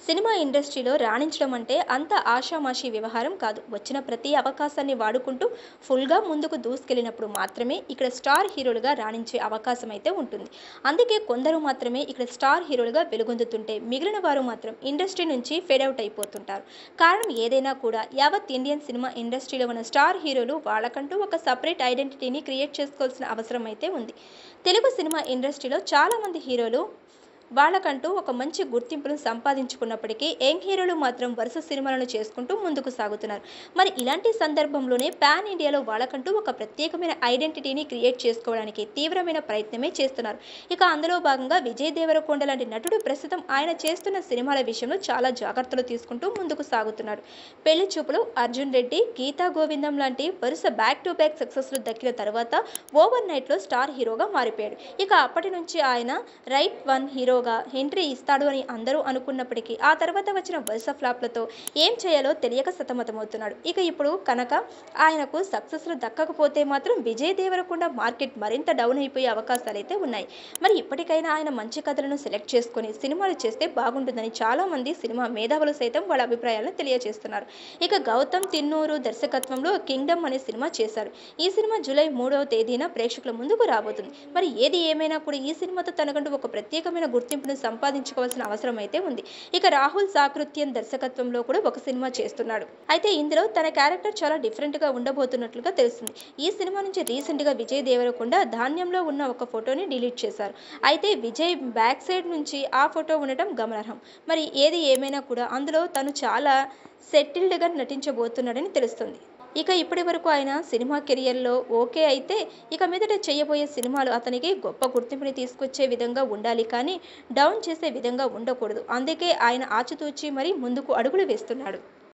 Cinema ఇండస్ట్రీలో రాణించడం అంటే అంత ఆషామాషీ వ్యవహారం కాదు. వచ్చిన ప్రతి అవకాశాన్ని వాడుకుంటూ ఫుల్‌గా ముందుకు దూసుకెళ్ళినప్పుడు మాత్రమే ఇక్కడ స్టార్ హీరోలుగా రాణించే అవకాశం అయితే ఉంటుంది. అందుకే కొందరు మాత్రమే ఇక్కడ స్టార్ హీరోలుగా వెలుగొందుతుంటే, మిగిలిన వారు మాత్రం ఇండస్ట్రీ నుంచి ఫేడ్ ఔట్ అయిపోతుంటారు. కారణం ఏదైనా కూడా యావత్ ఇండియన్ సినిమా ఇండస్ట్రీలో ఉన్న స్టార్ హీరోలు వాళ్ళకంటూ ఒక సెపరేట్ ఐడెంటిటీని క్రియేట్ చేసుకోవాల్సిన అవసరం అయితే ఉంది. తెలుగు సినిమా ఇండస్ట్రీలో చాలామంది హీరోలు వాళ్ళకంటూ ఒక మంచి గుర్తింపును సంపాదించుకున్నప్పటికీ యంగ్ హీరోలు మాత్రం వరుస సినిమాలను చేసుకుంటూ ముందుకు సాగుతున్నారు. మరి ఇలాంటి సందర్భంలోనే పాన్ ఇండియాలో వాళ్ళకంటూ ఒక ప్రత్యేకమైన ఐడెంటిటీని క్రియేట్ చేసుకోవడానికి తీవ్రమైన ప్రయత్నమే చేస్తున్నారు. ఇక అందులో భాగంగా విజయ్ దేవరకొండ లాంటి నటుడు ప్రస్తుతం ఆయన చేస్తున్న సినిమాల విషయంలో చాలా జాగ్రత్తలు తీసుకుంటూ ముందుకు సాగుతున్నాడు. పెళ్లి చూపులు, అర్జున్ రెడ్డి, గీతా గోవిందం లాంటి వరుస బ్యాక్ టు బ్యాక్ సక్సెస్లు దక్కిన తర్వాత ఓవర్ నైట్లో స్టార్ హీరోగా మారిపోయాడు. ఇక అప్పటి నుంచి ఆయన రైట్ వన్ హీరోగా ఎంట్రీ ఇస్తాడు అని అందరూ అనుకున్నప్పటికీ ఆ తర్వాత వచ్చిన వరుస ఫ్లాప్లతో ఏం చేయాలో తెలియక సతమతమవుతున్నాడు. ఇక ఇప్పుడు కనుక ఆయనకు సక్సెస్లు దక్కకపోతే మాత్రం విజయ్ దేవరకొండ మార్కెట్ మరింత డౌన్ అయిపోయే అవకాశాలైతే ఉన్నాయి. మరి ఇప్పటికైనా ఆయన మంచి కథలను సెలెక్ట్ చేసుకొని సినిమాలు చేస్తే బాగుంటుందని చాలా మంది సినిమా మేధావులు సైతం వాళ్ళ అభిప్రాయాలను తెలియజేస్తున్నారు. ఇక గౌతమ్ తిన్నూరు దర్శకత్వంలో కింగ్డమ్ అనే సినిమా చేశారు. ఈ సినిమా జూలై 3వ తేదీన ప్రేక్షకుల ముందుకు రాబోతుంది. మరి ఏది ఏమైనా కూడా ఈ సినిమాతో తనకంటూ ఒక ప్రత్యేకమైన గుర్తింపును సంపాదించుకోవాల్సిన అవసరం అయితే ఉంది. ఇక రాహుల్ సాకృత్యన్ దర్శకత్వంలో కూడా ఒక సినిమా చేస్తున్నాడు. అయితే ఇందులో తన క్యారెక్టర్ చాలా డిఫరెంట్ గా ఉండబోతున్నట్లుగా తెలుస్తుంది. ఈ సినిమా నుంచి రీసెంట్ గా విజయ్ దేవరకొండ ధాన్యంలో ఉన్న ఒక ఫోటోని డిలీట్ చేశారు. అయితే విజయ్ బ్యాక్ సైడ్ నుంచి ఆ ఫోటో ఉండటం గమనార్హం. మరి ఏది ఏమైనా కూడా అందులో తను చాలా సెటిల్డ్గా నటించబోతున్నాడని తెలుస్తుంది. ఇక ఇప్పటి వరకు ఆయన సినిమా కెరియర్లో ఓకే అయితే, ఇక మీదట చేయబోయే సినిమాలు అతనికి గొప్ప గుర్తింపుని తీసుకొచ్చే విధంగా ఉండాలి కానీ డౌన్ చేసే విధంగా ఉండకూడదు. అందుకే ఆయన ఆచితూచి మరీ ముందుకు అడుగులు వేస్తున్నాడు.